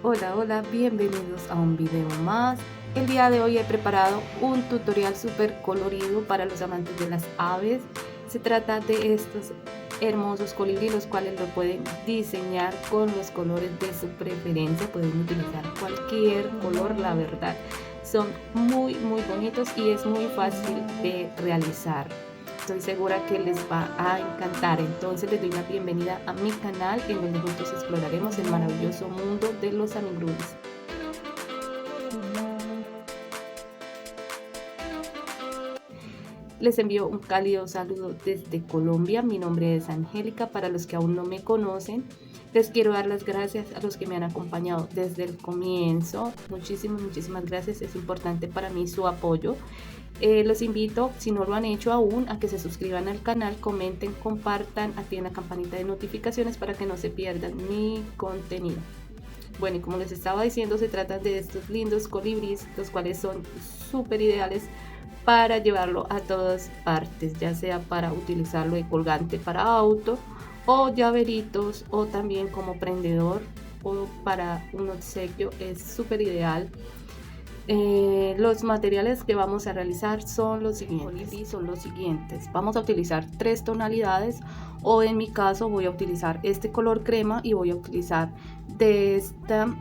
Hola, hola, bienvenidos a un video más. El día de hoy he preparado un tutorial súper colorido para los amantes de las aves. Se trata de estos hermosos colibrí, los cuales lo pueden diseñar con los colores de su preferencia. Pueden utilizar cualquier color, la verdad. Son muy bonitos y es muy fácil de realizar. Estoy segura que les va a encantar. Entonces les doy la bienvenida a mi canal, en donde juntos exploraremos el maravilloso mundo de los amigurumis. Les envío un cálido saludo desde Colombia. Mi nombre es Angélica. Para los que aún no me conocen, les quiero dar las gracias a los que me han acompañado desde el comienzo. Muchísimas gracias. Es importante para mí su apoyo. Los invito, si no lo han hecho aún, a que se suscriban al canal, comenten, compartan, activen la campanita de notificaciones para que no se pierdan mi contenido. Bueno, y como les estaba diciendo, se trata de estos lindos colibríes, los cuales son súper ideales para llevarlo a todas partes, ya sea para utilizarlo de colgante para auto o llaveritos, o también como prendedor o para un obsequio. Es súper ideal. Los materiales que vamos a realizar son los siguientes. Vamos a utilizar 3 tonalidades, o en mi caso voy a utilizar este color crema y voy a utilizar de esta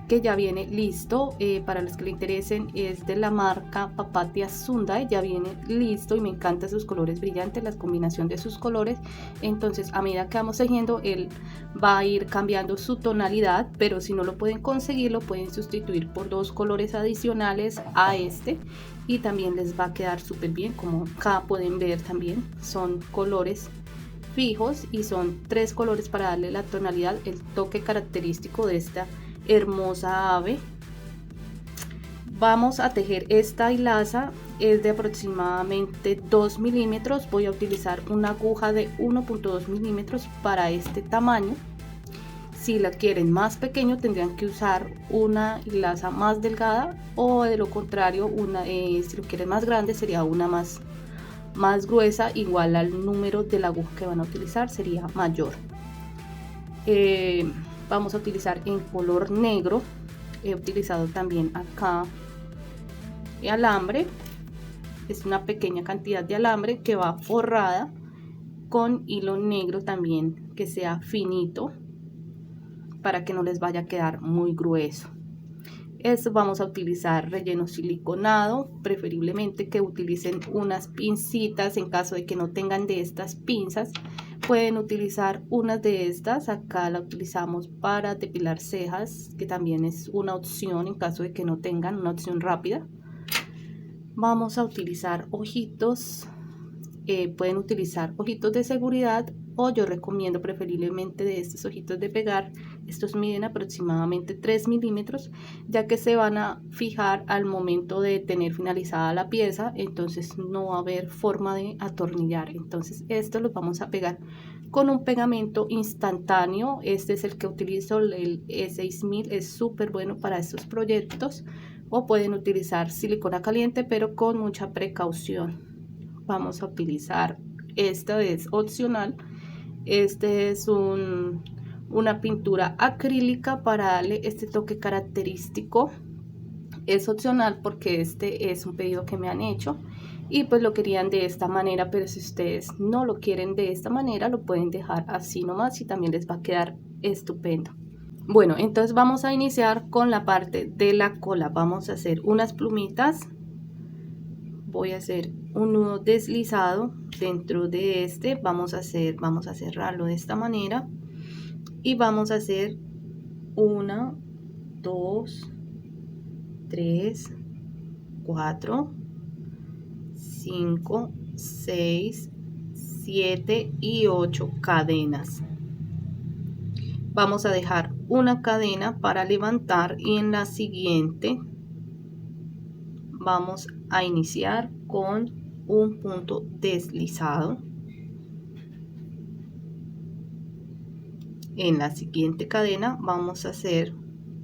que ya viene listo. Para los que le interesen, es de la marca Papatia Sundae. Ya viene listo y me encantan sus colores brillantes, la combinación de sus colores. Entonces, a medida que vamos tejiendo, él va a ir cambiando su tonalidad, pero si no lo pueden conseguir, lo pueden sustituir por 2 colores adicionales a este y también les va a quedar súper bien. Como acá pueden ver, también son colores fijos y son 3 colores para darle la tonalidad, el toque característico de esta hermosa ave. Vamos a tejer esta hilaza, es de aproximadamente 2 milímetros. Voy a utilizar una aguja de 1.2 milímetros para este tamaño. Si la quieren más pequeño, tendrían que usar una hilaza más delgada, o de lo contrario, si lo quieren más grande, sería una más gruesa, igual al número de la aguja que van a utilizar, sería mayor. Vamos a utilizar en color negro. He utilizado también acá alambre, es una pequeña cantidad de alambre que va forrada con hilo negro también, que sea finito para que no les vaya a quedar muy grueso. Esto vamos a utilizar relleno siliconado, preferiblemente que utilicen unas pincitas. En caso de que no tengan de estas pinzas, pueden utilizar unas de estas. Acá la utilizamos para depilar cejas, que también es una opción en caso de que no tengan, una opción rápida. Vamos a utilizar ojitos, pueden utilizar ojitos de seguridad, o yo recomiendo preferiblemente de estos ojitos de pegar. Estos miden aproximadamente 3 milímetros, ya que se van a fijar al momento de tener finalizada la pieza, entonces no va a haber forma de atornillar. Entonces estos los vamos a pegar con un pegamento instantáneo. Este es el que utilizo, el E6000, es súper bueno para estos proyectos. O pueden utilizar silicona caliente, pero con mucha precaución. Vamos a utilizar, esta es opcional, este es una pintura acrílica para darle este toque característico. Es opcional porque este es un pedido que me han hecho y pues lo querían de esta manera, pero si ustedes no lo quieren de esta manera, lo pueden dejar así nomás y también les va a quedar estupendo. Bueno, entonces vamos a iniciar con la parte de la cola. Vamos a hacer unas plumitas. Voy a hacer un nudo deslizado dentro de este. Vamos a cerrarlo de esta manera y vamos a hacer 1, 2, 3, 4, 5, 6, 7 y 8 cadenas. Vamos a dejar una cadena para levantar y en la siguiente vamos a iniciar con un punto deslizado. En la siguiente cadena vamos a hacer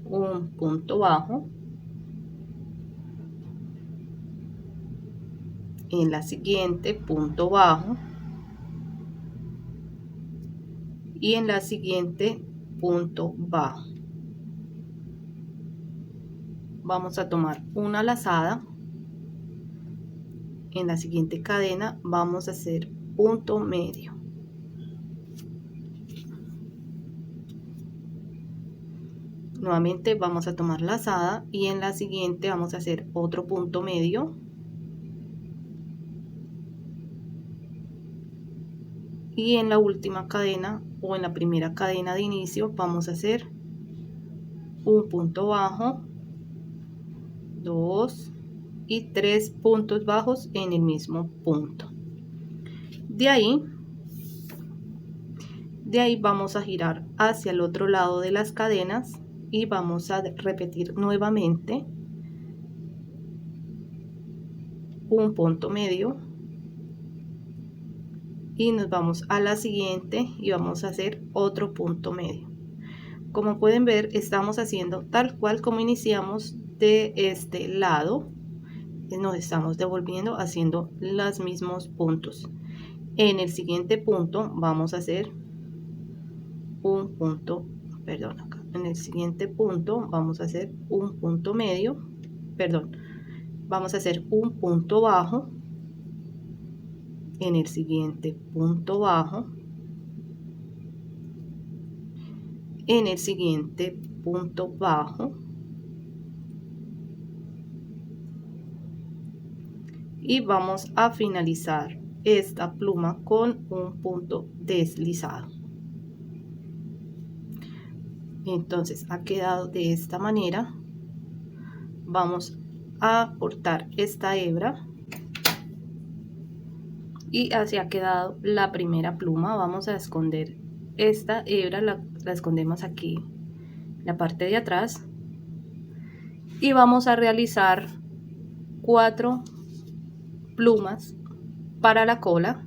un punto bajo. En la siguiente punto bajo. Y en la siguiente punto bajo. vamos a tomar una lazada. En la siguiente cadena vamos a hacer punto medio. Nuevamente vamos a tomar lazada y en la siguiente vamos a hacer otro punto medio. Y en la última cadena o en la primera cadena de inicio vamos a hacer un punto bajo, 2 y 3 puntos bajos en el mismo punto. De ahí vamos a girar hacia el otro lado de las cadenas y vamos a repetir nuevamente un punto medio y nos vamos a la siguiente y vamos a hacer otro punto medio. Como pueden ver, estamos haciendo tal cual como iniciamos de este lado, nos estamos devolviendo haciendo los mismos puntos. En el siguiente punto vamos a hacer un punto, perdón, acá en el siguiente punto vamos a hacer un punto medio, perdón, vamos a hacer un punto bajo. En el siguiente punto bajo, en el siguiente punto bajo y vamos a finalizar esta pluma con un punto deslizado. Entonces ha quedado de esta manera. Vamos a cortar esta hebra y así ha quedado la primera pluma. Vamos a esconder esta hebra, la escondemos aquí en la parte de atrás y vamos a realizar 4 plumas para la cola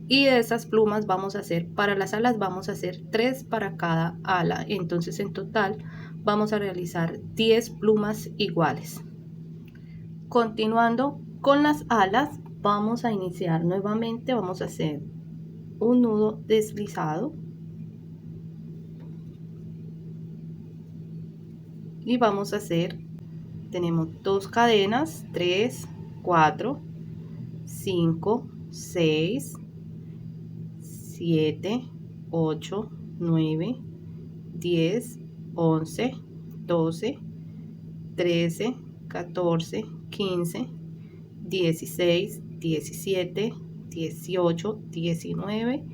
y de esas plumas vamos a hacer para las alas, vamos a hacer 3 para cada ala. Entonces en total vamos a realizar 10 plumas iguales. Continuando con las alas, vamos a iniciar nuevamente, vamos a hacer un nudo deslizado y vamos a hacer, tenemos 2 cadenas, 3, 4, 5, 6, 7, 8, 9, 10, 11, 12, 13, 14, 15, 16, 17, 18, 19,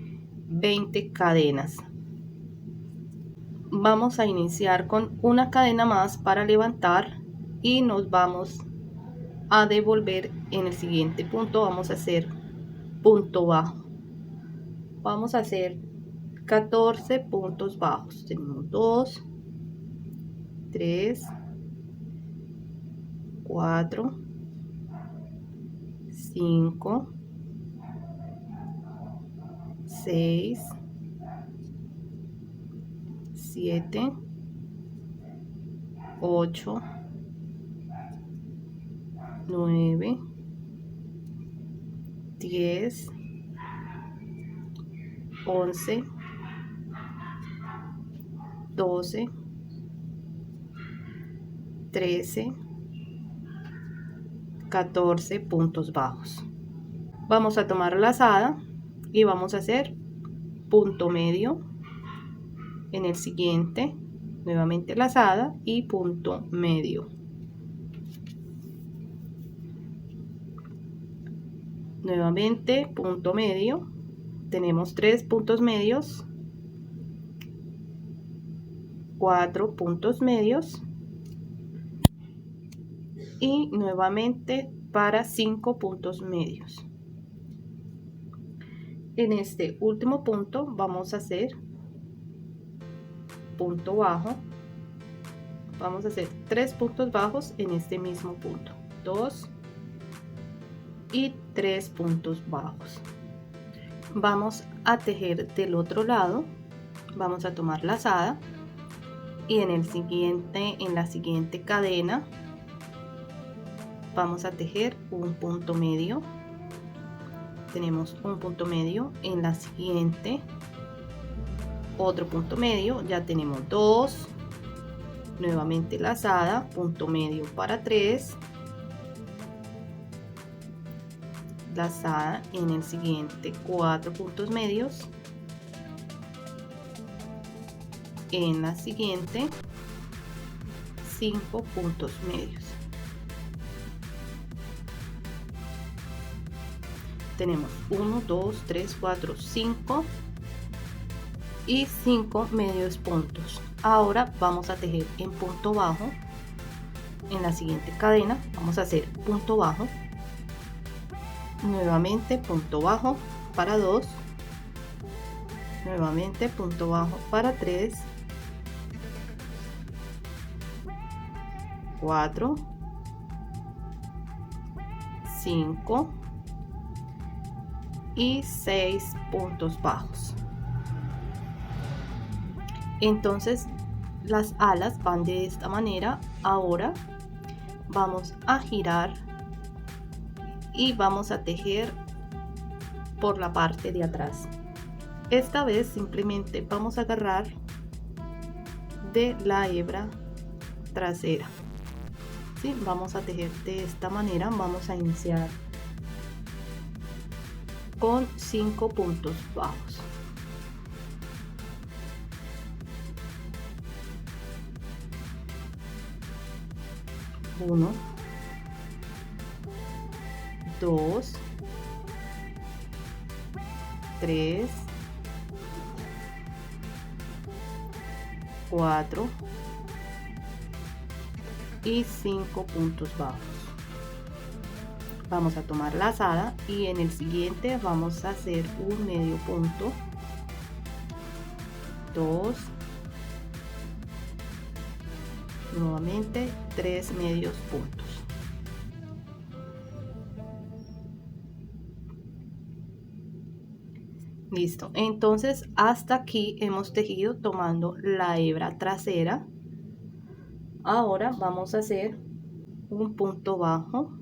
20 cadenas. Vamos a iniciar con una cadena más para levantar y nos vamos a devolver en el siguiente punto. Vamos a hacer punto bajo. Vamos a hacer 14 puntos bajos. Tenemos 2, 3, 4, 5, 6, 7, 8, 9, 10, 11, 12, 13, 14 puntos bajos. Vamos a tomar la lazada y vamos a hacer punto medio en el siguiente, nuevamente lazada y punto medio. Nuevamente punto medio, tenemos 3 puntos medios, 4 puntos medios y nuevamente para 5 puntos medios. En este último punto vamos a hacer punto bajo, vamos a hacer 3 puntos bajos en este mismo punto, 2 y 3 puntos bajos. Vamos a tejer del otro lado, vamos a tomar lazada y en la siguiente cadena vamos a tejer un punto medio. Tenemos un punto medio, en la siguiente otro punto medio, ya tenemos 2, nuevamente lazada, punto medio para 3, lazada en el siguiente 4 puntos medios, en la siguiente 5 puntos medios. Tenemos 1, 2, 3, 4, 5 y 5 medios puntos. Ahora vamos a tejer en punto bajo. En la siguiente cadena vamos a hacer punto bajo, nuevamente punto bajo para 2, nuevamente punto bajo para 3, 4, 5 y 6 puntos bajos. Entonces las alas van de esta manera. Ahora vamos a girar y vamos a tejer por la parte de atrás. Esta vez simplemente vamos a agarrar de la hebra trasera. ¿Sí? Vamos a tejer de esta manera. Vamos a iniciar con 5 puntos bajos. Uno, 2, 3, 4 y 5 puntos bajos. Vamos a tomar lazada y en el siguiente vamos a hacer un medio punto, 2, nuevamente 3 medios puntos. Listo, entonces hasta aquí hemos tejido tomando la hebra trasera. Ahora vamos a hacer un punto bajo,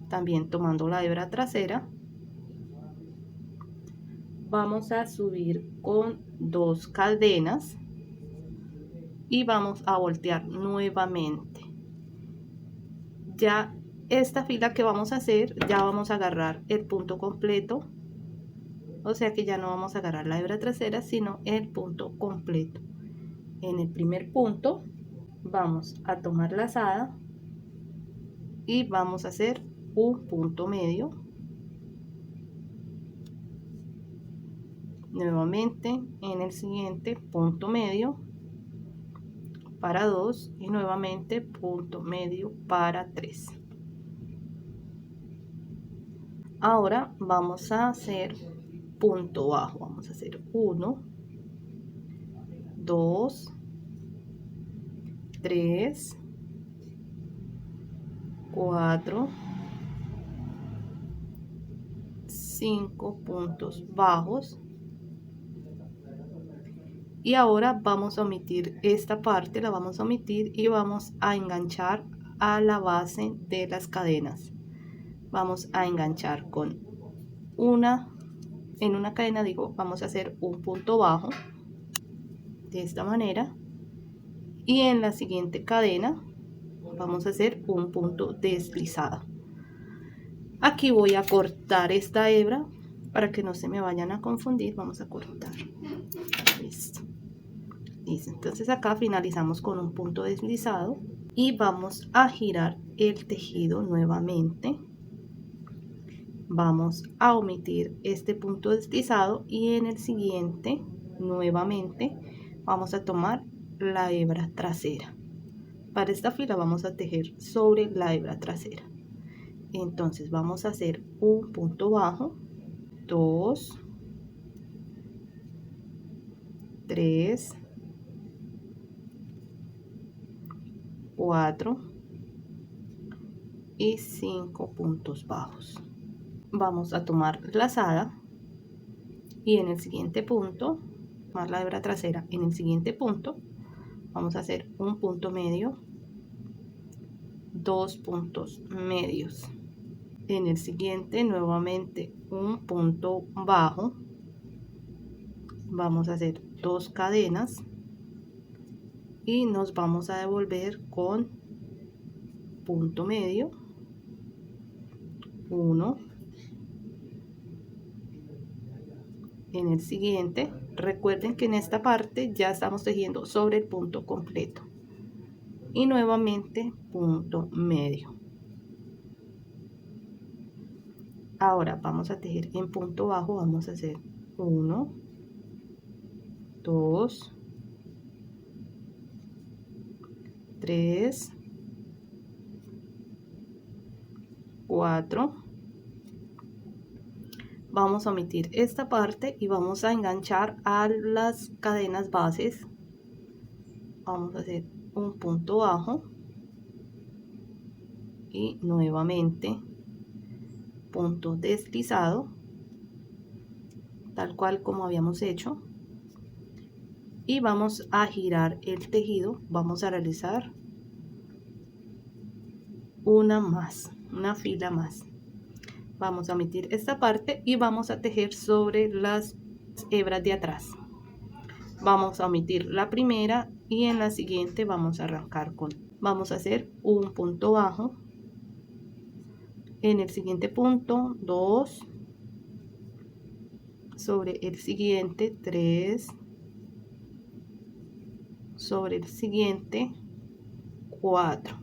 también tomando la hebra trasera. Vamos a subir con 2 cadenas y vamos a voltear nuevamente. Ya esta fila que vamos a hacer, ya vamos a agarrar el punto completo, o sea que ya no vamos a agarrar la hebra trasera sino el punto completo. En el primer punto vamos a tomar lazada y vamos a hacer un punto medio, nuevamente en el siguiente punto medio para 2 y nuevamente punto medio para 3. Ahora vamos a hacer punto bajo. Vamos a hacer 1, 2, 3, 4, 5 puntos bajos. Y ahora vamos a omitir esta parte, la vamos a omitir y vamos a enganchar a la base de las cadenas. Vamos a enganchar con en una cadena, vamos a hacer un punto bajo de esta manera y en la siguiente cadena vamos a hacer un punto deslizado. Aquí voy a cortar esta hebra para que no se me vayan a confundir. Vamos a cortar. Listo. Listo. Entonces acá finalizamos con un punto deslizado y vamos a girar el tejido nuevamente. Vamos a omitir este punto deslizado y en el siguiente nuevamente vamos a tomar la hebra trasera. Para esta fila vamos a tejer sobre la hebra trasera. Entonces vamos a hacer un punto bajo, 2, 3, 4 y 5 puntos bajos. Vamos a tomar lazada y en el siguiente punto, tomar la hebra trasera, en el siguiente punto vamos a hacer un punto medio, 2 puntos medios. En el siguiente nuevamente un punto bajo, vamos a hacer 2 cadenas y nos vamos a devolver con punto medio, 1, en el siguiente. Recuerden que en esta parte ya estamos tejiendo sobre el punto completo y nuevamente punto medio. Ahora vamos a tejer en punto bajo, vamos a hacer 1, 2, 3, 4. Vamos a omitir esta parte y vamos a enganchar a las cadenas bases. Vamos a hacer un punto bajo y nuevamente punto deslizado, tal cual como habíamos hecho, y vamos a girar el tejido. Vamos a realizar una fila más. Vamos a omitir esta parte y vamos a tejer sobre las hebras de atrás. Vamos a omitir la primera y en la siguiente vamos a arrancar con, vamos a hacer un punto bajo, en el siguiente punto 2, sobre el siguiente 3, sobre el siguiente 4.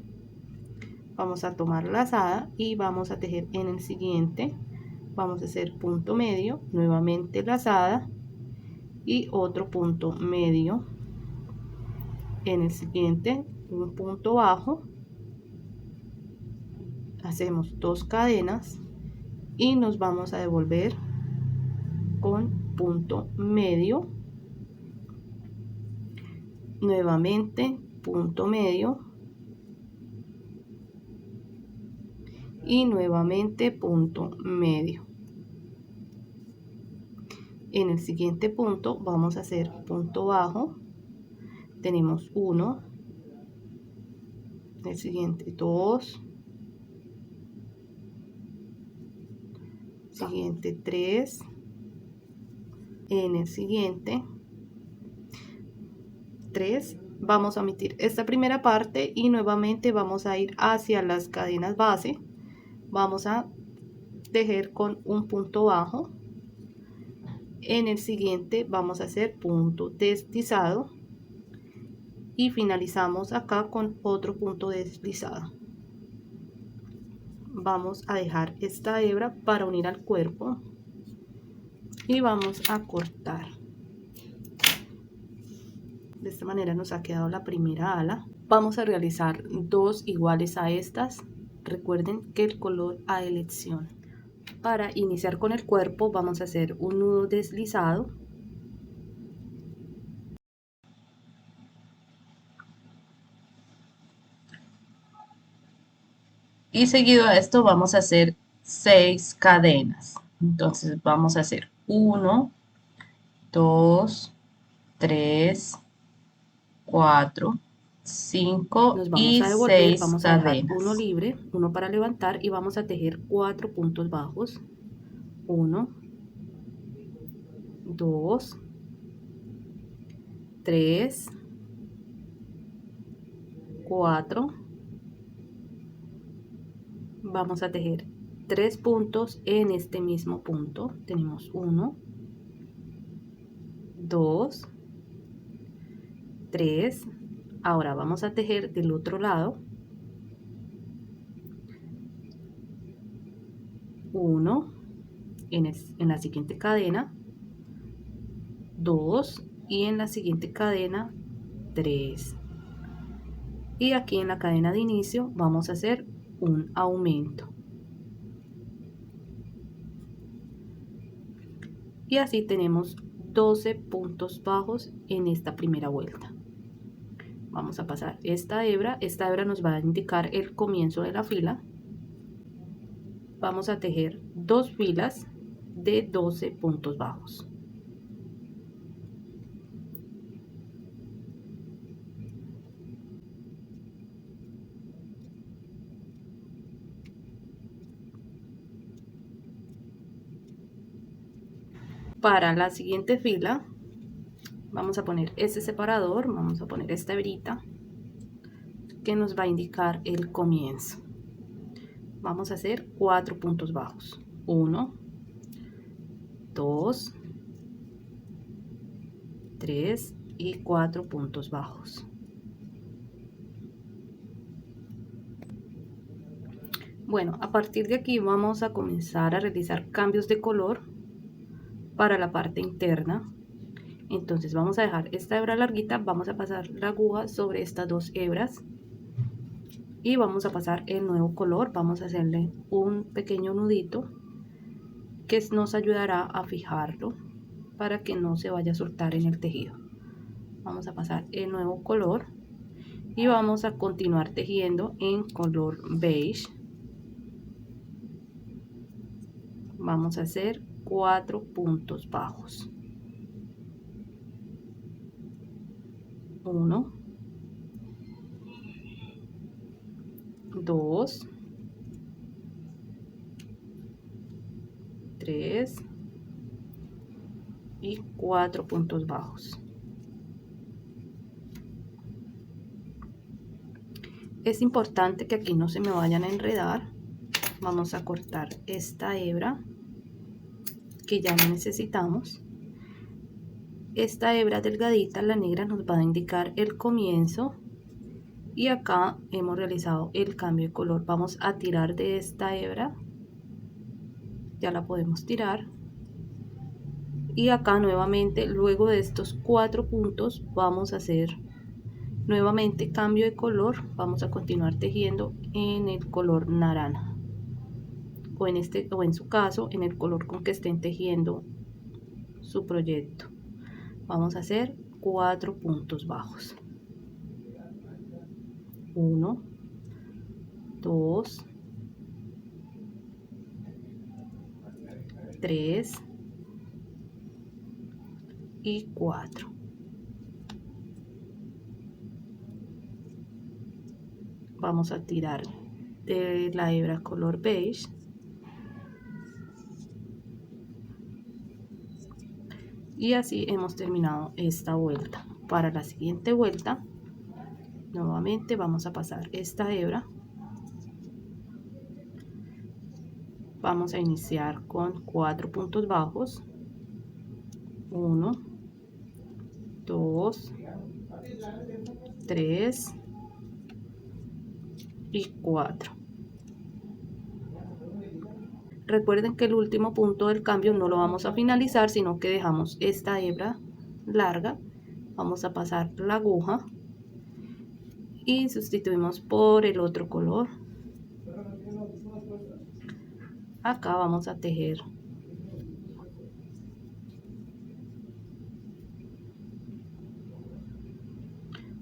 Vamos a tomar lazada y vamos a tejer en el siguiente. Vamos a hacer punto medio, nuevamente lazada y otro punto medio. En el siguiente un punto bajo, hacemos 2 cadenas y nos vamos a devolver con punto medio, nuevamente punto medio y nuevamente punto medio. En el siguiente punto vamos a hacer punto bajo, tenemos 1, el siguiente 2, siguiente 3, en el siguiente 3. Vamos a omitir esta primera parte y nuevamente vamos a ir hacia las cadenas base. Vamos a tejer con un punto bajo. En el siguiente vamos a hacer punto deslizado y finalizamos acá con otro punto deslizado. Vamos a dejar esta hebra para unir al cuerpo y vamos a cortar. De esta manera nos ha quedado la primera ala. Vamos a realizar 2 iguales a estas. Recuerden que el color a elección. Para iniciar con el cuerpo vamos a hacer un nudo deslizado. Y seguido a esto vamos a hacer 6 cadenas. Entonces vamos a hacer 1, 2, 3, 4, 5 y 6 vamos cadenas. a dejar uno libre, uno para levantar y vamos a tejer 4 puntos bajos. 1, 2, 3, 4. Vamos a tejer 3 puntos en este mismo punto. Tenemos 1, 2, 3. Ahora vamos a tejer del otro lado 1 en la siguiente cadena, 2 y en la siguiente cadena 3. Y aquí en la cadena de inicio vamos a hacer un aumento. Y así tenemos 12 puntos bajos en esta primera vuelta. Vamos a pasar esta hebra nos va a indicar el comienzo de la fila. Vamos a tejer 2 filas de 12 puntos bajos. Para la siguiente fila Vamos a poner este separador, vamos a poner esta hebrita que nos va a indicar el comienzo. Vamos a hacer 4 puntos bajos. 1, 2, 3 y 4 puntos bajos. Bueno, a partir de aquí vamos a comenzar a realizar cambios de color para la parte interna. Entonces vamos a dejar esta hebra larguita, vamos a pasar la aguja sobre estas dos hebras y vamos a pasar el nuevo color. Vamos a hacerle un pequeño nudito que nos ayudará a fijarlo para que no se vaya a soltar en el tejido. Vamos a pasar el nuevo color y vamos a continuar tejiendo en color beige. Vamos a hacer 4 puntos bajos. 1, 2, 3 y 4 puntos bajos. Es importante que aquí no se me vayan a enredar. Vamos a cortar esta hebra que ya no necesitamos. Esta hebra delgadita, la negra, nos va a indicar el comienzo y acá hemos realizado el cambio de color. Vamos a tirar de esta hebra, ya la podemos tirar, y acá nuevamente, luego de estos 4 puntos, vamos a hacer nuevamente cambio de color. Vamos a continuar tejiendo en el color naranja, o en su caso en el color con que estén tejiendo su proyecto. Vamos a hacer 4 puntos bajos. 1, 2, 3 y 4. Vamos a tirar de la hebra color beige y así hemos terminado esta vuelta. Para la siguiente vuelta nuevamente vamos a pasar esta hebra, vamos a iniciar con 4 puntos bajos. 1, 2, 3 y 4. Recuerden que el último punto del cambio no lo vamos a finalizar, sino que dejamos esta hebra larga. Vamos a pasar la aguja y sustituimos por el otro color. Acá vamos a tejer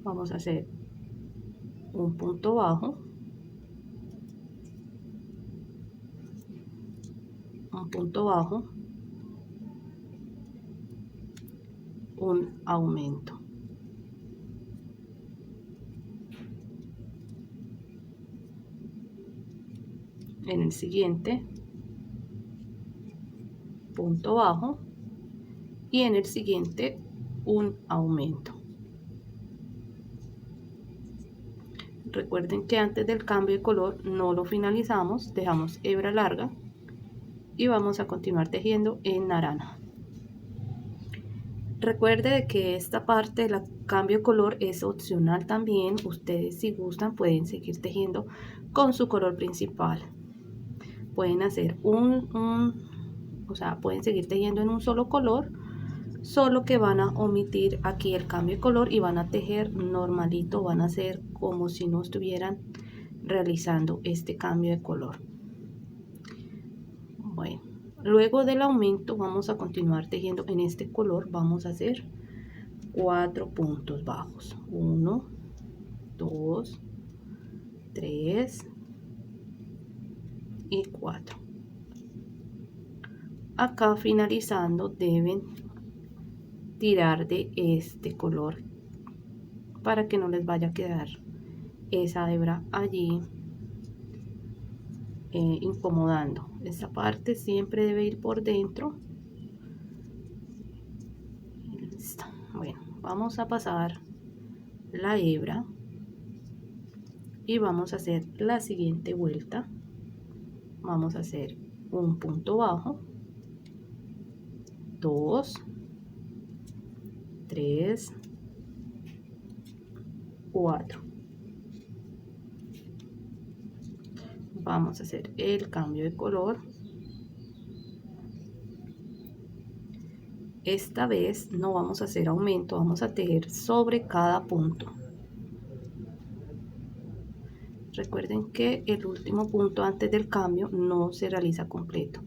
vamos a hacer un punto bajo, un punto bajo, un aumento. En el siguiente punto bajo y en el siguiente un aumento. Recuerden que antes del cambio de color no lo finalizamos, dejamos hebra larga y vamos a continuar tejiendo en naranja. Recuerde que esta parte del cambio de color es opcional también. Ustedes, si gustan, pueden seguir tejiendo con su color principal. Pueden hacer pueden seguir tejiendo en un solo color, solo que van a omitir aquí el cambio de color y van a tejer normalito, van a hacer como si no estuvieran realizando este cambio de color. Bueno, luego del aumento vamos a continuar tejiendo en este color. Vamos a hacer 4 puntos bajos. 1, 2, 3 y 4. Acá finalizando deben tirar de este color para que no les vaya a quedar esa hebra allí incomodando. Esta parte siempre debe ir por dentro. Listo. Bueno, vamos a pasar la hebra y vamos a hacer la siguiente vuelta. Vamos a hacer un punto bajo, 2, 3, 4. Vamos a hacer el cambio de color. Esta vez no vamos a hacer aumento, vamos a tejer sobre cada punto. Recuerden que el último punto antes del cambio no se realiza completo.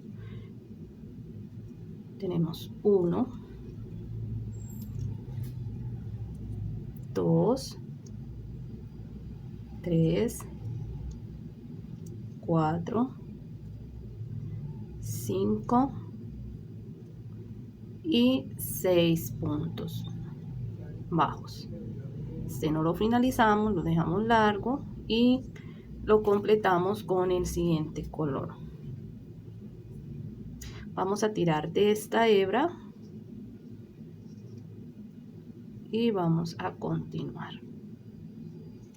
Tenemos 1, 2, 3, 4, 5 y 6 puntos bajos. Este no lo finalizamos, lo dejamos largo y lo completamos con el siguiente color. Vamos a tirar de esta hebra y vamos a continuar.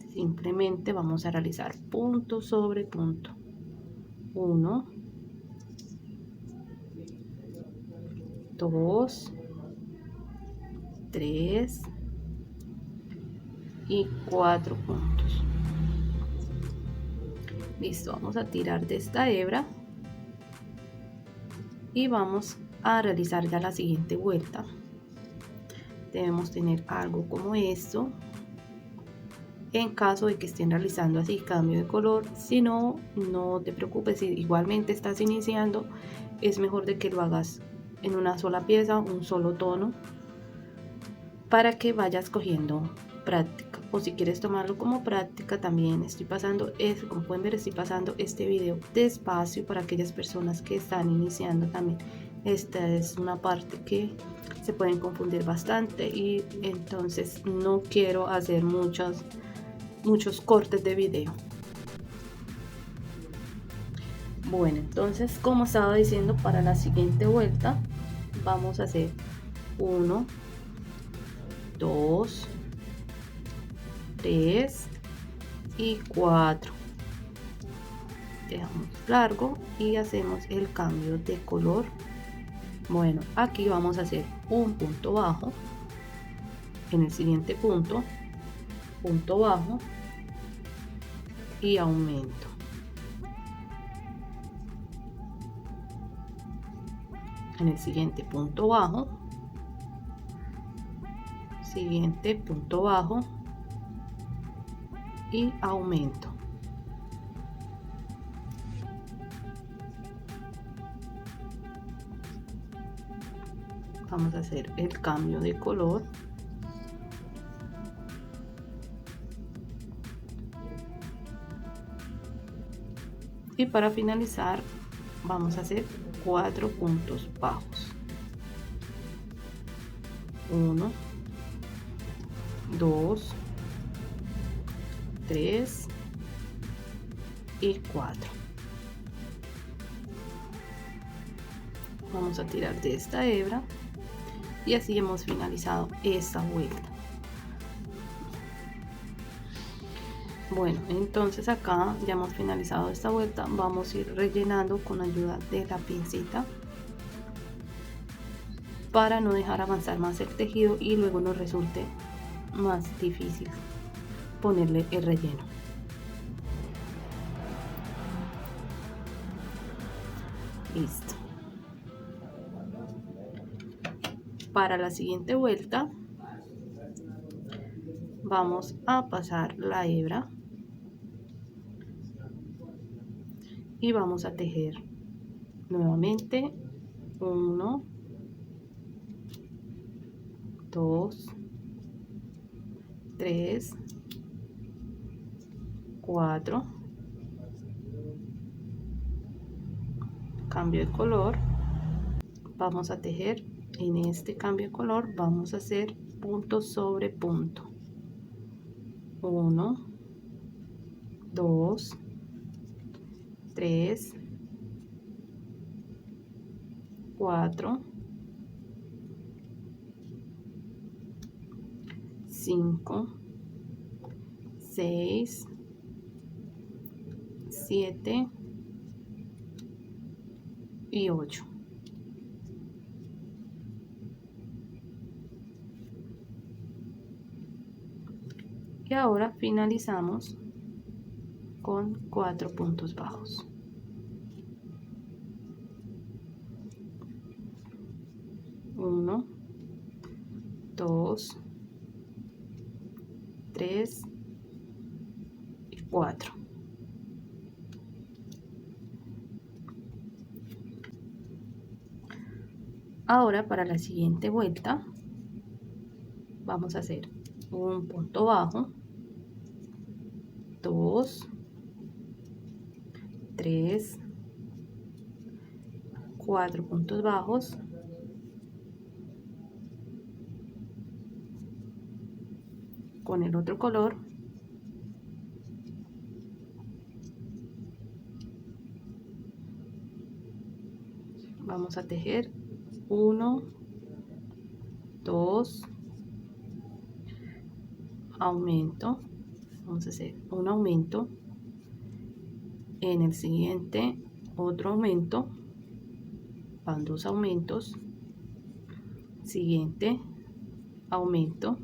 Simplemente vamos a realizar punto sobre punto. 1, 2, 3 y 4 puntos. Listo, vamos a tirar de esta hebra y vamos a realizar ya la siguiente vuelta. Debemos tener algo como esto en caso de que estén realizando así cambio de color. Si no, no te preocupes, si igualmente estás iniciando, es mejor de que lo hagas en una sola pieza, un solo tono, para que vayas cogiendo práctica. O si quieres tomarlo como práctica, también estoy pasando eso, como pueden ver, estoy pasando este video despacio para aquellas personas que están iniciando también. Esta es una parte que se pueden confundir bastante y entonces no quiero hacer muchos cortes de video. Bueno, entonces como estaba diciendo, para la siguiente vuelta vamos a hacer 1, 2, 3 y 4. Dejamos largo y hacemos el cambio de color. Bueno, aquí vamos a hacer un punto bajo, en el siguiente punto, punto bajo y aumento. En el siguiente punto bajo, siguiente punto bajo y aumento. Vamos a hacer el cambio de color. Y para finalizar vamos a hacer 4 puntos bajos. 1, 2, 3 y 4. Vamos a tirar de esta hebra y así hemos finalizado esta vuelta. Bueno, entonces acá ya hemos finalizado esta vuelta. Vamos a ir rellenando con ayuda de la pincita para no dejar avanzar más el tejido y luego nos resulte más difícil ponerle el relleno. Listo. Para la siguiente vuelta vamos a pasar la hebra y vamos a tejer nuevamente 1, 2, 3, 4, cambio de color. Vamos a tejer en este cambio de color, vamos a hacer punto sobre punto. 1, 2, 3, 4, 5, 6, 7 y 8. Y ahora finalizamos con 4 puntos bajos. 1, 2, 3 y 4. Ahora para la siguiente vuelta vamos a hacer un punto bajo, 2, 3, 4 puntos bajos, con el otro color, vamos a tejer 1, 2, aumento, vamos a hacer un aumento, en el siguiente otro aumento, van 2 aumentos, siguiente aumento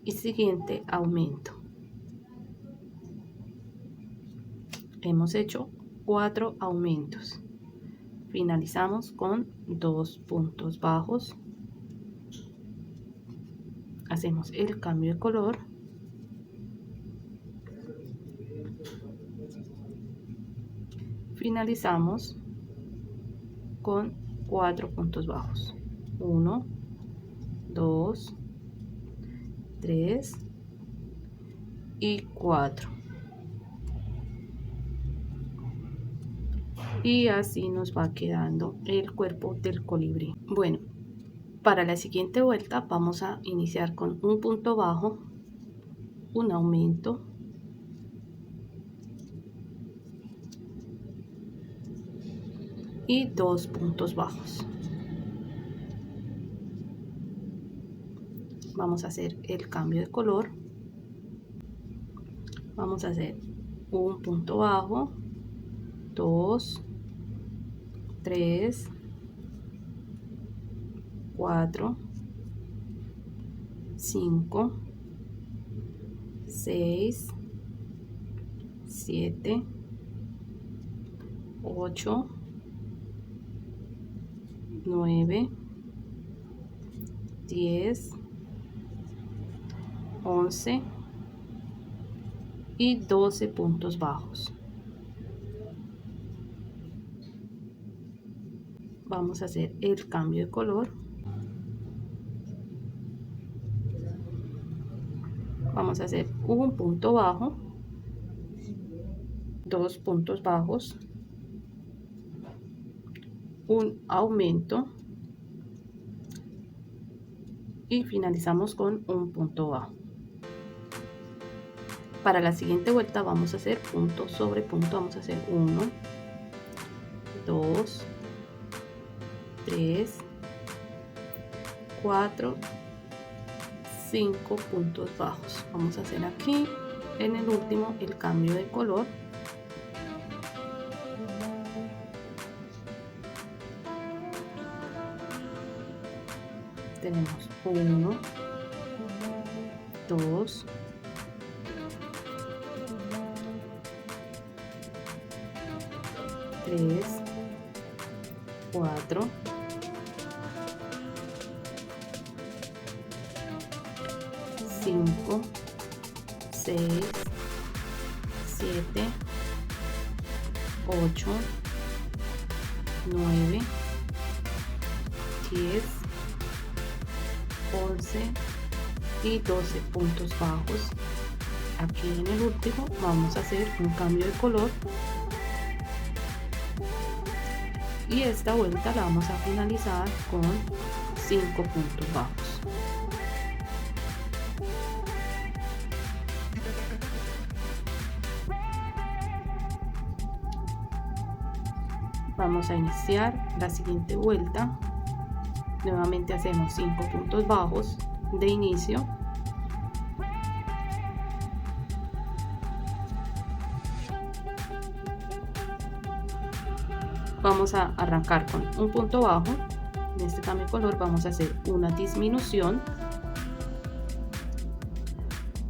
y siguiente aumento. Hemos hecho 4 aumentos. Finalizamos con 2 puntos bajos. Hacemos el cambio de color. Finalizamos con 4 puntos bajos. 1, 2, 3 y 4. Y así nos va quedando el cuerpo del colibrí. Bueno, para la siguiente vuelta vamos a iniciar con un punto bajo, un aumento, y 2 puntos bajos. Vamos a hacer el cambio de color. Vamos a hacer un punto bajo, 2, 3, 4, 5, 6, 7, 8, 9, 10, 11 y 12 puntos bajos. Vamos a hacer el cambio de color. Vamos a hacer un punto bajo, 2 puntos bajos, un aumento y finalizamos con un punto bajo. Para la siguiente vuelta vamos a hacer punto sobre punto. Vamos a hacer 1, 2, 3, 4, 5 puntos bajos. Vamos a hacer aquí en el último el cambio de color. Tenemos 1, 2, 3, 4, 5, 6, 7, 8, 9, 10, 11 y 12 puntos bajos. Aquí en el último vamos a hacer un cambio de color y esta vuelta la vamos a finalizar con 5 puntos bajos. Vamos a iniciar la siguiente vuelta Nuevamente hacemos 5 puntos bajos de inicio. Vamos a arrancar con un punto bajo. En este cambio de color vamos a hacer una disminución.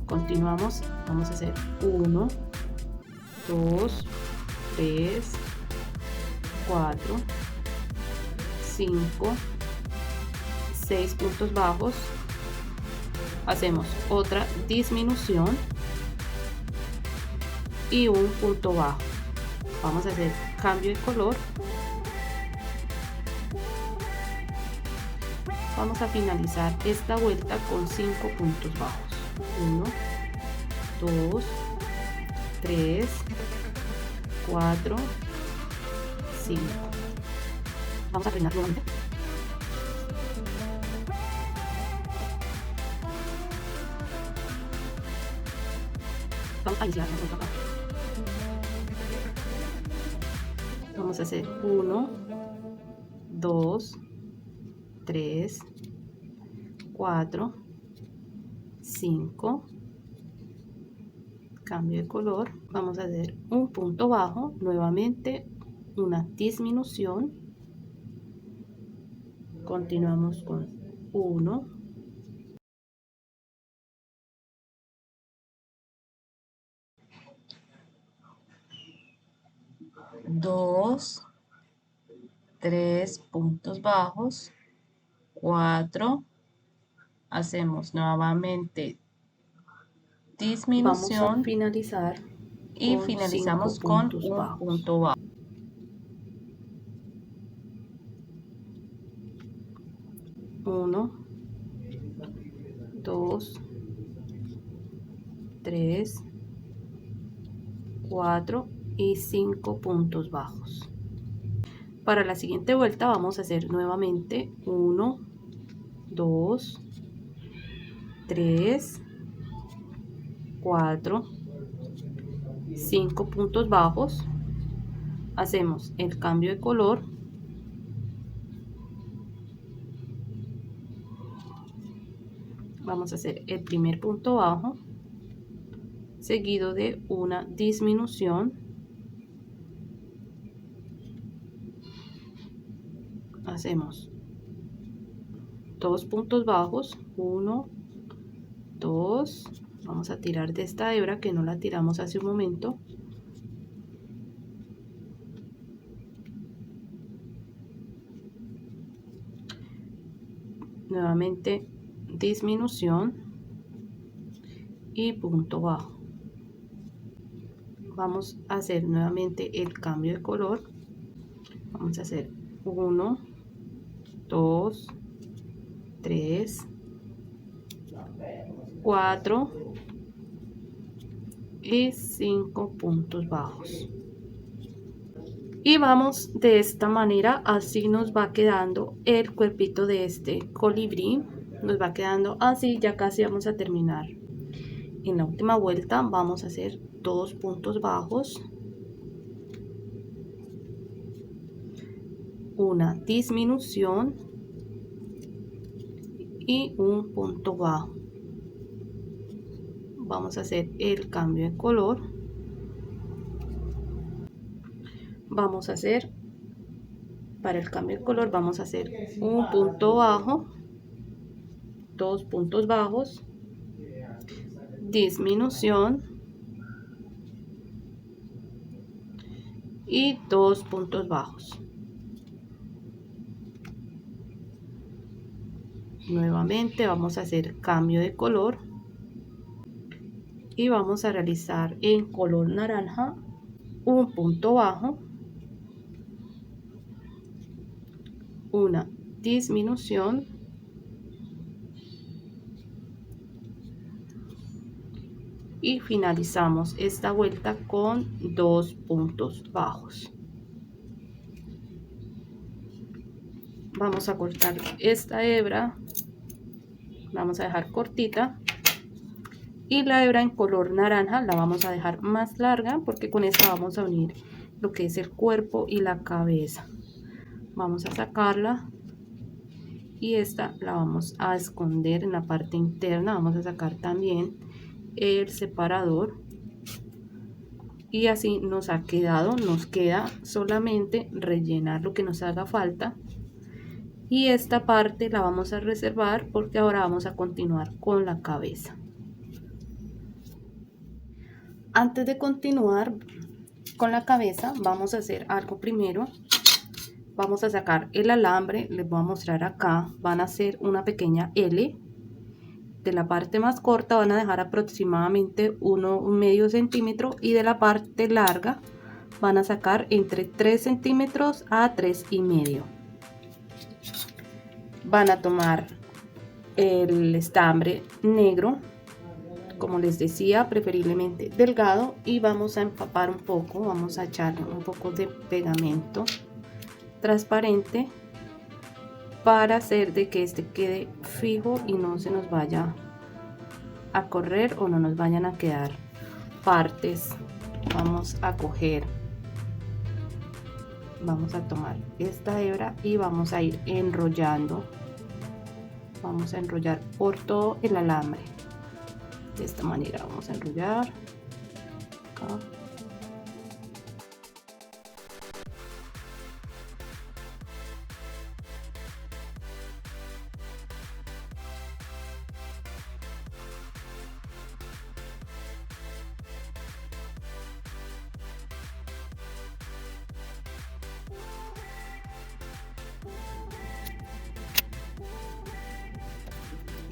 Continuamos, vamos a hacer 1, 2, 3, 4, 5, 6 puntos bajos. Hacemos otra disminución y un punto bajo. Vamos a hacer cambio de color. Vamos a finalizar esta vuelta con 5 puntos bajos. 1, 2, 3, 4, 5. Vamos a terminar nuevamente. Vamos a iniciar nosotros acá. Vamos a hacer 1, 2, 3, 4, 5, cambio de color. Vamos a hacer un punto bajo, nuevamente una disminución. Continuamos con 1, 2, 3 puntos bajos, 4, hacemos nuevamente disminución. Vamos a finalizar y finalizamos con un punto bajo. 1, 2, 3, 4 y 5 puntos bajos. Para la siguiente vuelta vamos a hacer nuevamente 1, 2, 3, 4, 5 puntos bajos. Hacemos el cambio de color. Vamos a hacer el primer punto bajo, seguido de una disminución. Hacemos 2 puntos bajos, 1, 2, vamos a tirar de esta hebra que no la tiramos hace un momento. Nuevamente disminución y punto bajo. Vamos a hacer nuevamente el cambio de color. Vamos a hacer 1, 2, 3, 4 y 5 puntos bajos. Y vamos de esta manera, así nos va quedando el cuerpito de este colibrí. Nos va quedando así, ya casi vamos a terminar. En la última vuelta vamos a hacer 2 puntos bajos, una disminución y un punto bajo. Vamos a hacer el cambio de color. Vamos a hacer, para el cambio de color vamos a hacer un punto bajo, 2 puntos bajos, disminución y 2 puntos bajos. Nuevamente vamos a hacer cambio de color y vamos a realizar en color naranja un punto bajo, una disminución y finalizamos esta vuelta con 2 puntos bajos. Vamos a cortar esta hebra, vamos a dejar cortita, y la hebra en color naranja la vamos a dejar más larga porque con esta vamos a unir lo que es el cuerpo y la cabeza. Vamos a sacarla y esta la vamos a esconder en la parte interna. Vamos a sacar también el separador y así nos ha quedado. Nos queda solamente rellenar lo que nos haga falta, y esta parte la vamos a reservar porque ahora vamos a continuar con la cabeza. Antes de continuar con la cabeza, vamos a hacer algo primero. Vamos a sacar el alambre, les voy a mostrar acá. Van a hacer una pequeña L. De la parte más corta van a dejar aproximadamente un medio centímetro, y de la parte larga van a sacar entre 3 centímetros a 3,5. Van a tomar el estambre negro, como les decía, preferiblemente delgado, y vamos a empapar un poco. Vamos a echarle un poco de pegamento transparente para hacer de que este quede fijo y no se nos vaya a correr o no nos vayan a quedar partes. Vamos a coger, vamos a tomar esta hebra y vamos a ir enrollando. Vamos a enrollar por todo el alambre. De esta manera vamos a enrollar acá.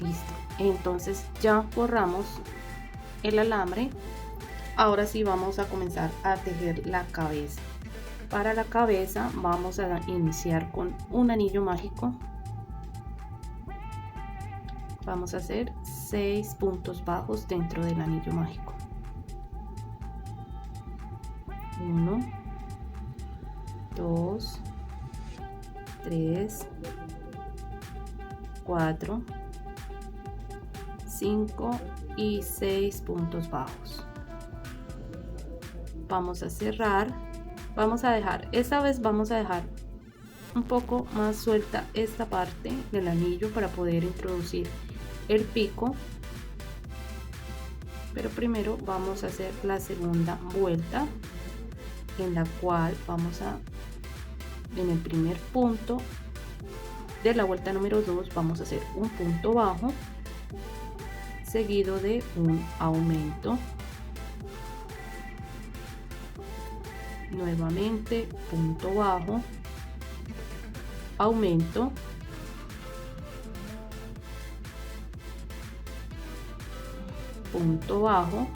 Listo, entonces ya forramos el alambre. Ahora sí vamos a comenzar a tejer la cabeza. Para la cabeza vamos a iniciar con un anillo mágico. Vamos a hacer 6 puntos bajos dentro del anillo mágico. 1, 2, 3, 4, 5 y 6 puntos bajos. Vamos a cerrar. Vamos a dejar, esta vez vamos a dejar un poco más suelta esta parte del anillo para poder introducir el pico, pero primero vamos a hacer la segunda vuelta, en la cual vamos a, en el primer punto de la vuelta número 2 vamos a hacer un punto bajo seguido de un aumento, nuevamente punto bajo, aumento, punto bajo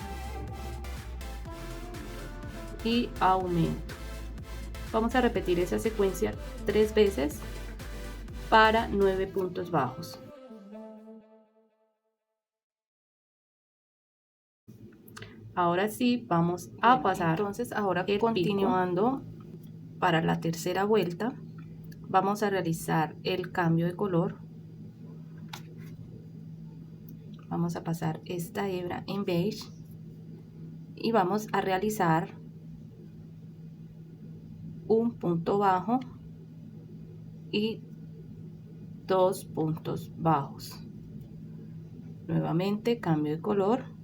y aumento. Vamos a repetir esa secuencia 3 veces para 9 puntos bajos. Ahora sí vamos a pasar, entonces ahora continuando para la tercera vuelta vamos a realizar el cambio de color. Vamos a pasar esta hebra en beige y vamos a realizar un punto bajo y 2 puntos bajos. Nuevamente cambio de color.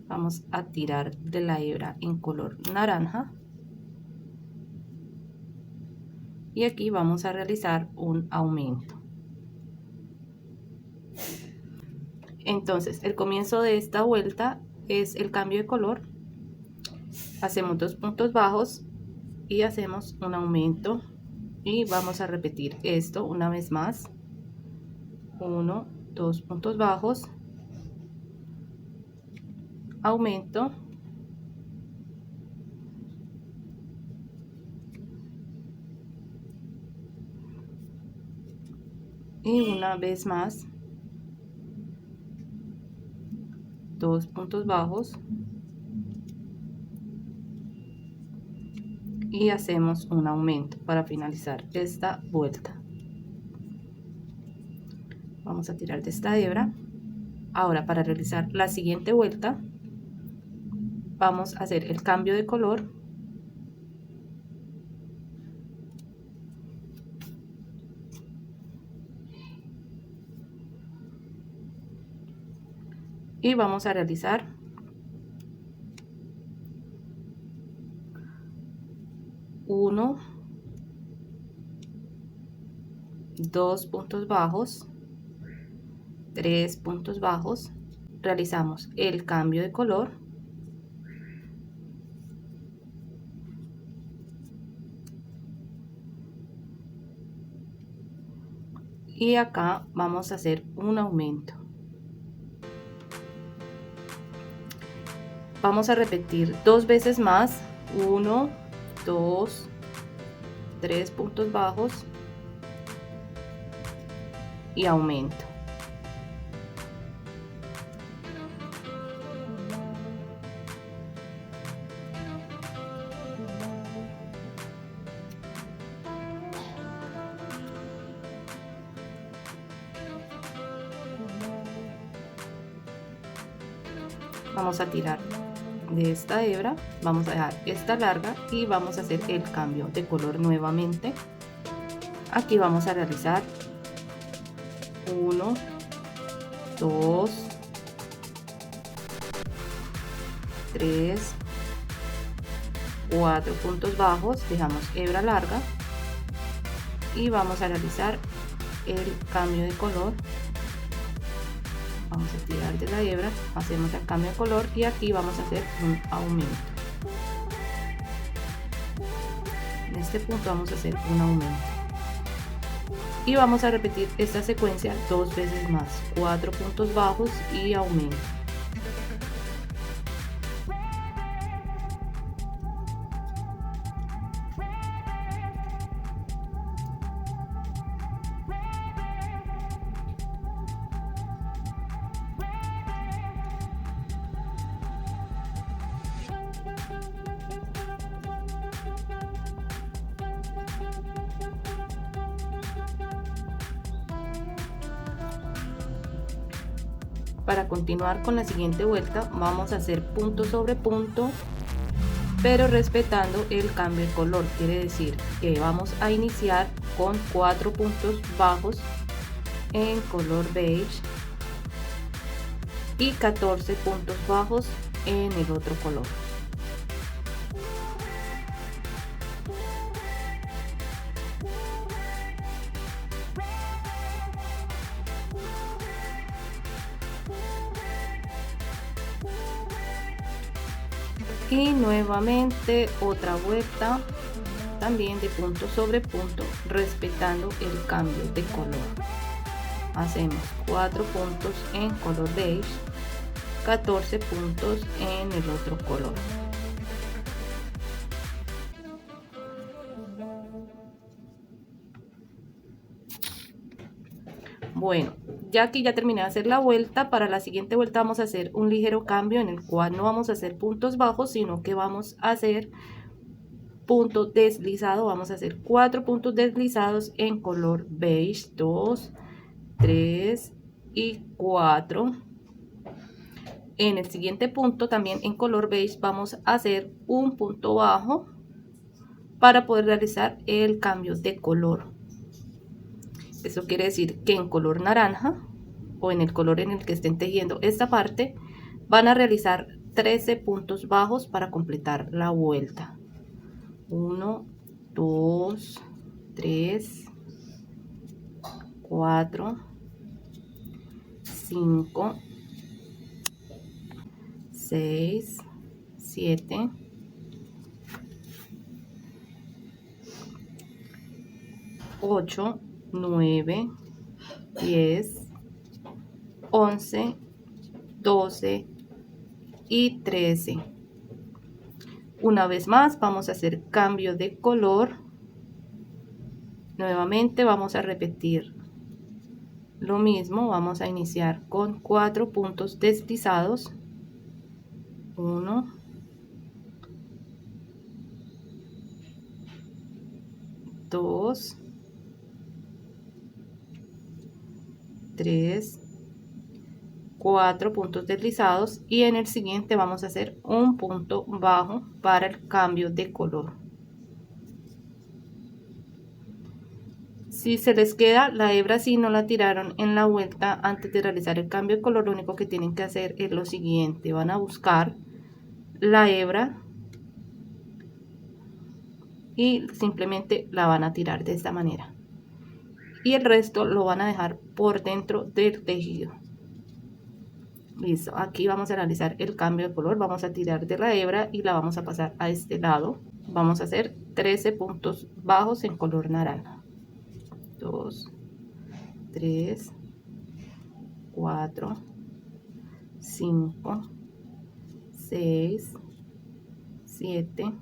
Vamos a tirar de la hebra en color naranja y aquí vamos a realizar un aumento. Entonces el comienzo de esta vuelta es el cambio de color. Hacemos 2 puntos bajos y hacemos un aumento y vamos a repetir esto una vez más. 1, 2 puntos bajos, aumento, y una vez más 2 puntos bajos y hacemos un aumento para finalizar esta vuelta. Vamos a tirar de esta hebra. Ahora para realizar la siguiente vuelta vamos a hacer el cambio de color y vamos a realizar uno, dos puntos bajos, 3 puntos bajos, realizamos el cambio de color y acá vamos a hacer un aumento. Vamos a repetir 2 veces más, 1, 2, 3 puntos bajos y aumento. Vamos a tirar de esta hebra, vamos a dejar esta larga y vamos a hacer el cambio de color nuevamente. Aquí vamos a realizar 1, 2, 3, 4 puntos bajos, dejamos hebra larga y vamos a realizar el cambio de color. Vamos a tirar de la hebra, hacemos el cambio de color y aquí vamos a hacer un aumento. En este punto vamos a hacer un aumento y vamos a repetir esta secuencia 2 veces más, 4 puntos bajos y aumento. Para continuar con la siguiente vuelta vamos a hacer punto sobre punto, pero respetando el cambio de color. Quiere decir que vamos a iniciar con 4 puntos bajos en color beige y 14 puntos bajos en el otro color. Y nuevamente otra vuelta también de punto sobre punto, respetando el cambio de color. Hacemos 4 puntos en color beige, 14 puntos en el otro color. Bueno, ya aquí ya terminé de hacer la vuelta. Para la siguiente vuelta vamos a hacer un ligero cambio en el cual no vamos a hacer puntos bajos, sino que vamos a hacer punto deslizado. Vamos a hacer 4 puntos deslizados en color beige, 2, 3 y 4. En el siguiente punto también en color beige vamos a hacer un punto bajo para poder realizar el cambio de color. Eso quiere decir que en color naranja o en el color en el que estén tejiendo esta parte van a realizar 13 puntos bajos para completar la vuelta. 1, 2, 3, 4, 5, 6, 7, 8, 9, 10, 11, 12 y 13. Una vez más vamos a hacer cambio de color. Nuevamente vamos a repetir lo mismo. Vamos a iniciar con 4 puntos deslizados. 1, 2, 3, 4 puntos deslizados y en el siguiente vamos a hacer un punto bajo para el cambio de color. Si se les queda la hebra, si no la tiraron en la vuelta antes de realizar el cambio de color, lo único que tienen que hacer es lo siguiente: van a buscar la hebra y simplemente la van a tirar de esta manera, y el resto lo van a dejar por dentro del tejido. Listo, aquí vamos a realizar el cambio de color. Vamos a tirar de la hebra y la vamos a pasar a este lado. Vamos a hacer 13 puntos bajos en color naranja. 2, 3, 4, 5, 6, 7,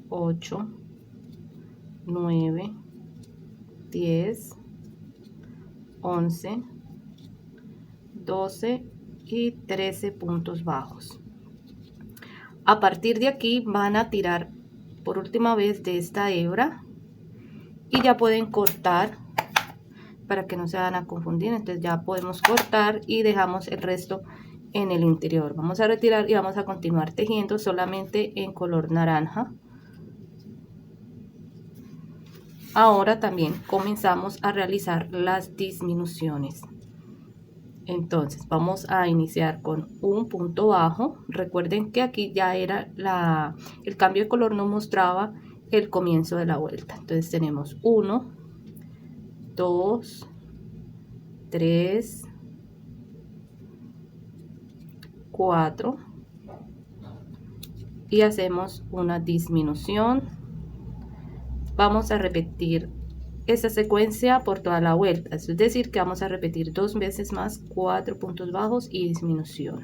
8, 9, 10, 11, 12 y 13 puntos bajos. A partir de aquí van a tirar por última vez de esta hebra y ya pueden cortar para que no se van a confundir. Entonces ya podemos cortar y dejamos el resto en el interior. Vamos a retirar y vamos a continuar tejiendo solamente en color naranja. Ahora también comenzamos a realizar las disminuciones. Entonces vamos a iniciar con un punto bajo. Recuerden que aquí ya era el cambio de color, no mostraba el comienzo de la vuelta. Entonces tenemos 1, 2, 3, 4 y hacemos una disminución. Vamos a repetir esta secuencia por toda la vuelta, es decir que vamos a repetir 2 veces más, 4 puntos bajos y disminución.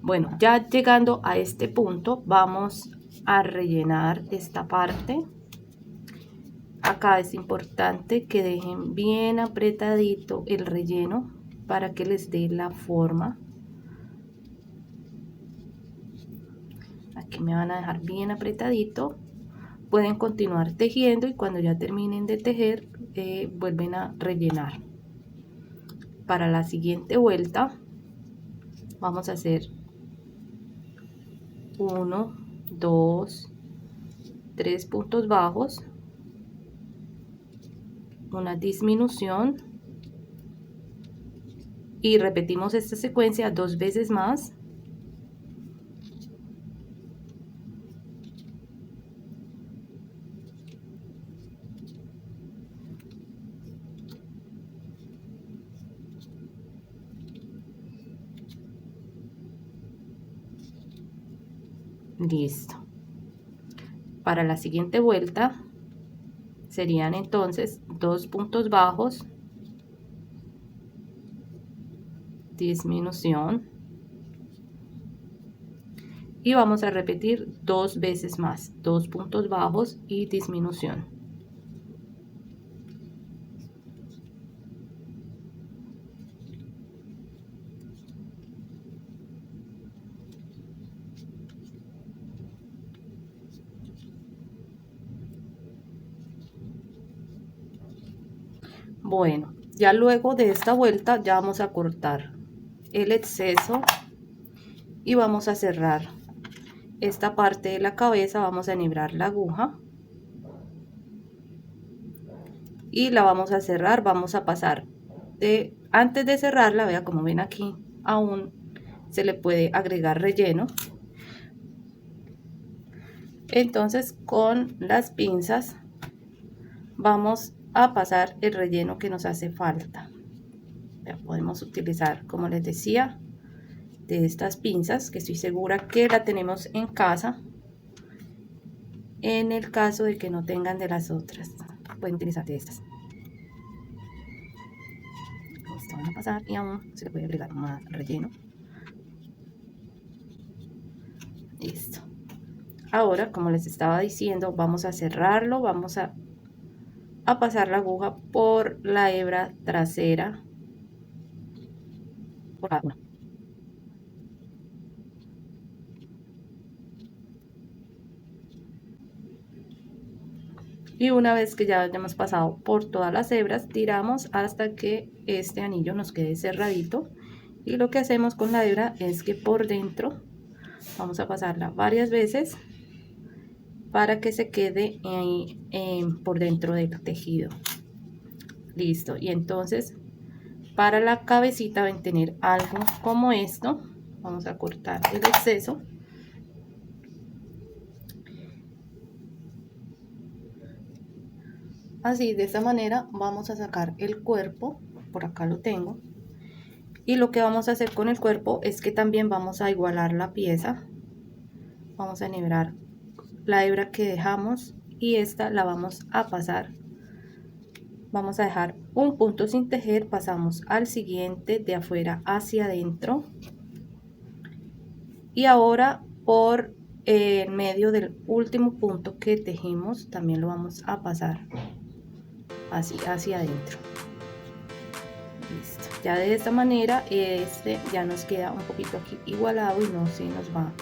Bueno, ya llegando a este punto vamos a rellenar esta parte. Acá es importante que dejen bien apretadito el relleno para que les dé la forma. Aquí me van a dejar bien apretadito. Pueden continuar tejiendo y cuando ya terminen de tejer vuelven a rellenar. Para la siguiente vuelta vamos a hacer 1, 2, 3 puntos bajos, una disminución y repetimos esta secuencia 2 veces más. Listo. Para la siguiente vuelta serían entonces 2 puntos bajos, disminución y vamos a repetir 2 veces más, 2 puntos bajos y disminución. Bueno, ya luego de esta vuelta ya vamos a cortar el exceso y vamos a cerrar esta parte de la cabeza. Vamos a enhebrar la aguja y la vamos a cerrar. Vamos a pasar antes de cerrarla, vea, como ven aquí aún se le puede agregar relleno. Entonces con las pinzas vamos a pasar el relleno que nos hace falta. Ya podemos utilizar, como les decía, de estas pinzas, que estoy segura que la tenemos en casa. En el caso de que no tengan de las otras, pueden utilizar de estas. Esto van a pasar y aún se le puede agregar más relleno. Listo. Ahora, como les estaba diciendo, vamos a cerrarlo. Vamos a pasar la aguja por la hebra trasera, por cada una. Y una vez que ya hayamos pasado por todas las hebras, tiramos hasta que este anillo nos quede cerradito. Y lo que hacemos con la hebra es que por dentro vamos a pasarla varias veces para que se quede ahí por dentro del tejido. Listo. Y entonces para la cabecita van a tener algo como esto. Vamos a cortar el exceso. Así, de esta manera vamos a sacar el cuerpo. Por acá lo tengo. Y lo que vamos a hacer con el cuerpo es que también vamos a igualar la pieza. Vamos a enhebrar la hebra que dejamos y esta la vamos a pasar. Vamos a dejar un punto sin tejer, pasamos al siguiente de afuera hacia adentro. Y ahora por en medio del último punto que tejimos también lo vamos a pasar así hacia adentro. Listo. Ya de esta manera este ya nos queda un poquito aquí igualado y no se nos va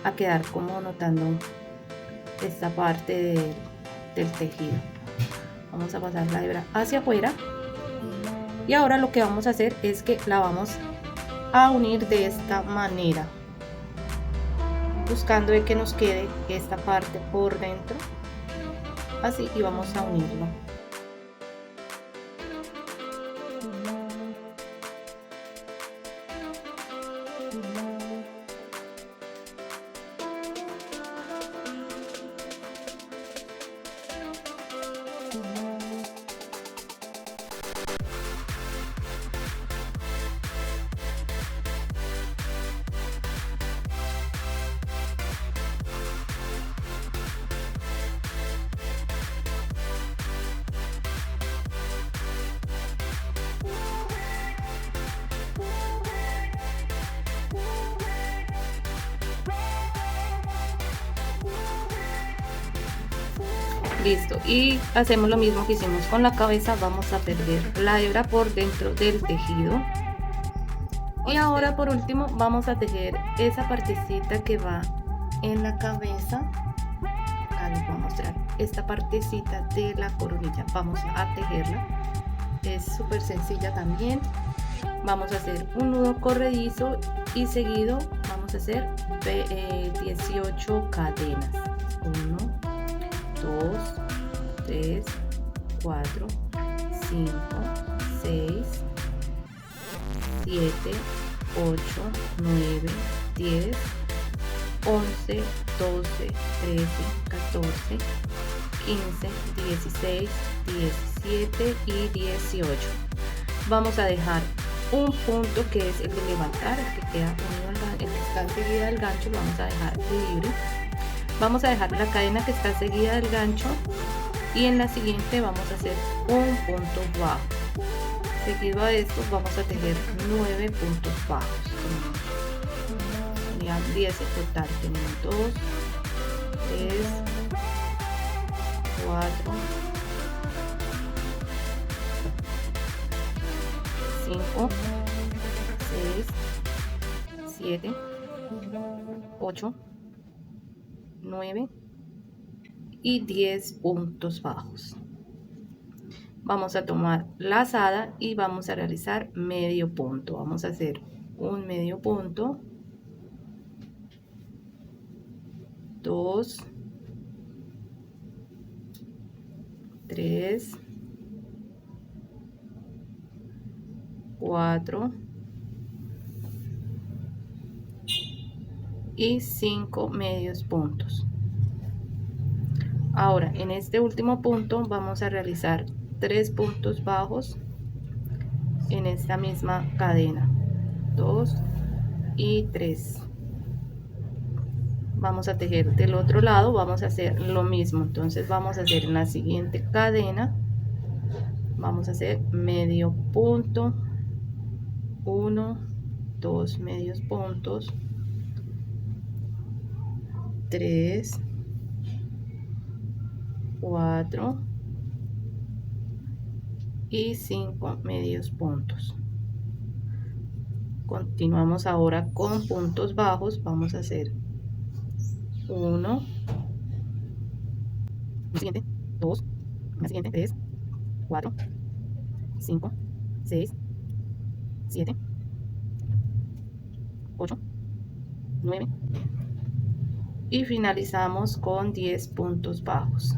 a quedar como notando esta parte del tejido. Vamos a pasar la hebra hacia afuera y ahora lo que vamos a hacer es que la vamos a unir de esta manera, buscando de que nos quede esta parte por dentro, así, y vamos a unirlo. Listo, y hacemos lo mismo que hicimos con la cabeza. Vamos a perder la hebra por dentro del tejido y ahora por último vamos a tejer esa partecita que va en la cabeza. Acá les voy a mostrar esta partecita de la coronilla, vamos a tejerla. Es súper sencilla también. Vamos a hacer un nudo corredizo y seguido vamos a hacer 18 cadenas. 1, 2, 3, 4, 5, 6, 7, 8, 9, 10, 11, 12, 13, 14, 15, 16, 17 y 18. Vamos a dejar un punto que es el de levantar, el que queda unido al gancho, el que está enseguida del gancho, lo vamos a dejar libre. Vamos a dejar la cadena que está seguida del gancho y en la siguiente vamos a hacer un punto bajo. Seguido a esto vamos a tejer 9 puntos bajos. Serían 10 en total. Tenemos 2, 3, 4, 5, 6, 7, 8, 9 y 10 puntos bajos. Vamos a tomar lazada y vamos a realizar medio punto. Vamos a hacer un medio punto, 2, 3, 4 y 5 medios puntos. Ahora en este último punto vamos a realizar 3 puntos bajos en esta misma cadena, 2 y 3. Vamos a tejer del otro lado, vamos a hacer lo mismo. Entonces vamos a hacer en la siguiente cadena, vamos a hacer medio punto, 1, 2 medios puntos, 3, 4 y 5 medios puntos. Continuamos ahora con puntos bajos. Vamos a hacer 1, siguiente 2, la siguiente 3, 4, 5, 6, 7, 8, 9 y finalizamos con 10 puntos bajos.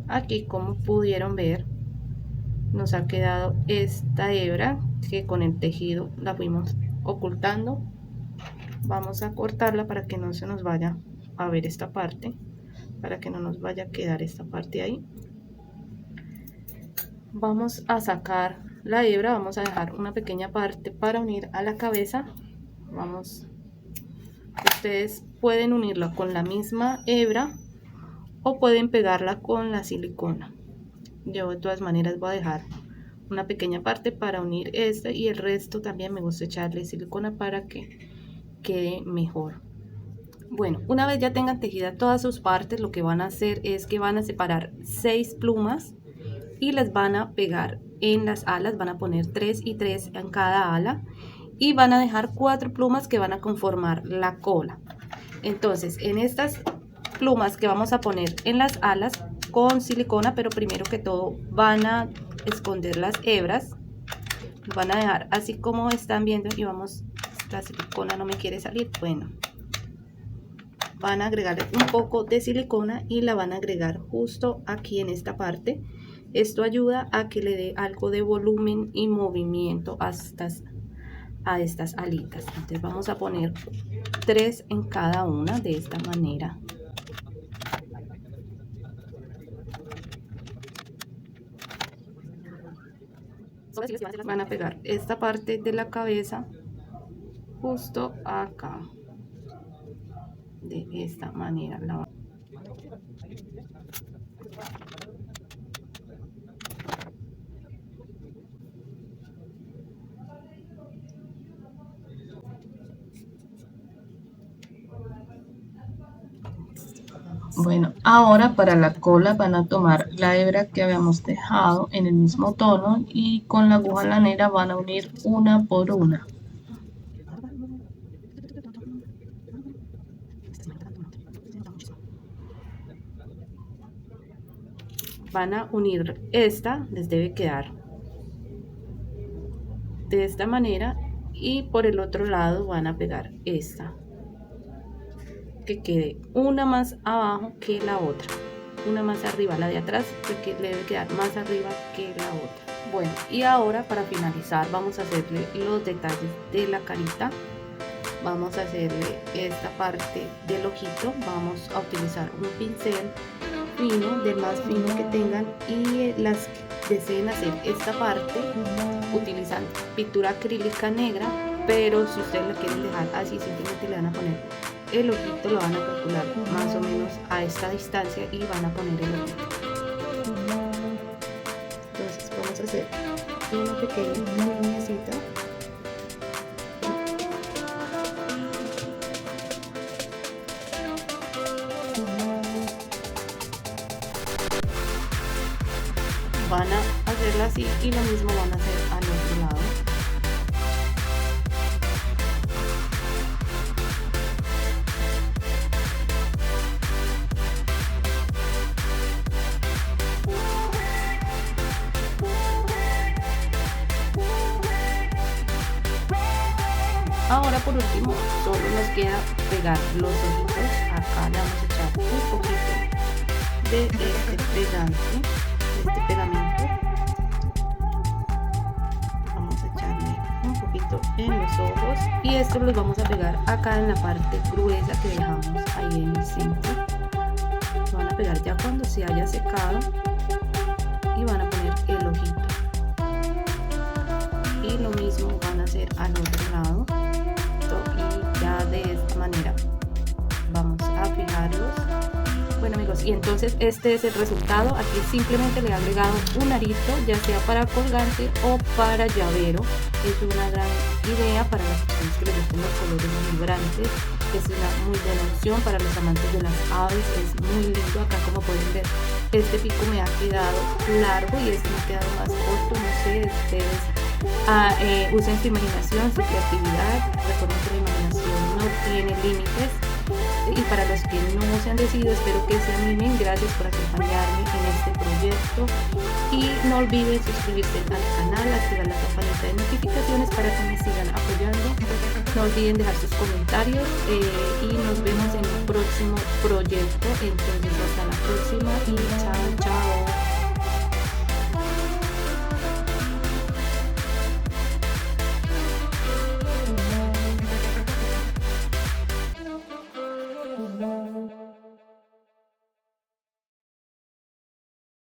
Aquí, como pudieron ver, nos ha quedado esta hebra que con el tejido la fuimos ocultando. Vamos a cortarla para que no se nos vaya a ver esta parte, para que no nos vaya a quedar esta parte ahí. Vamos a sacar la hebra, vamos a dejar una pequeña parte para unir a la cabeza. Ustedes pueden unirla con la misma hebra o pueden pegarla con la silicona. Yo de todas maneras voy a dejar una pequeña parte para unir este, y el resto también me gusta echarle silicona para que quede mejor. Bueno, una vez ya tengan tejida todas sus partes, lo que van a hacer es que van a separar 6 plumas y las van a pegar en las alas. Van a poner 3 y 3 en cada ala y van a dejar 4 plumas que van a conformar la cola. Entonces, en estas plumas que vamos a poner en las alas con silicona, pero primero que todo van a esconder las hebras, van a dejar así como están viendo, y vamos, la silicona no me quiere salir. Bueno, van a agregarle un poco de silicona y la van a agregar justo aquí en esta parte. Esto ayuda a que le dé algo de volumen y movimiento a estas alitas. Entonces vamos a poner 3 en cada una de esta manera. Van a pegar esta parte de la cabeza justo acá, de esta manera. Bueno, ahora para la cola van a tomar la hebra que habíamos dejado en el mismo tono y con la aguja lanera van a unir una por una. Van a unir esta, les debe quedar de esta manera, y por el otro lado van a pegar esta, que quede una más abajo que la otra, una más arriba, la de atrás porque le debe quedar más arriba que la otra. Bueno, y ahora para finalizar vamos a hacerle los detalles de la carita. Vamos a hacerle esta parte del ojito. Vamos a utilizar un pincel fino, del más fino que tengan, y las que deseen hacer esta parte utilizan pintura acrílica negra, pero si ustedes la quieren dejar así, simplemente le van a poner el ojito, lo van a calcular más o menos a esta distancia y van a poner el ojito. Entonces vamos a hacer una pequeña lineacita. Van a hacerla así y lo mismo van a hacer al otro lado. Ahora por último solo nos queda pegar los ojitos. Acá le vamos a echar un poquito de este pegante, de este pegamento. Vamos a echarle un poquito en los ojos y esto los vamos a pegar acá en la parte gruesa que dejamos ahí en el centro. Lo van a pegar ya cuando se haya secado y van a poner el ojito. Y lo mismo van a hacer al otro lado. Y ya de esta manera vamos a fijarlos. Bueno amigos, y entonces este es el resultado. Aquí simplemente le he agregado un arito, ya sea para colgante o para llavero. Es una gran idea para las personas que les gustan los colores vibrantes. Es una muy buena opción para los amantes de las aves. Es muy lindo. Acá, como pueden ver, este pico me ha quedado largo y este me ha quedado más corto. No sé, ustedes usen su imaginación, su creatividad. Recuerden que la imaginación no tiene límites. y para los que no se han decidido, espero que se animen. Gracias por acompañarme en este proyecto y no olviden suscribirse al canal, activar la campanita de notificaciones para que me sigan apoyando. No olviden dejar sus comentarios y nos vemos en un próximo proyecto. Entonces hasta la próxima y chao.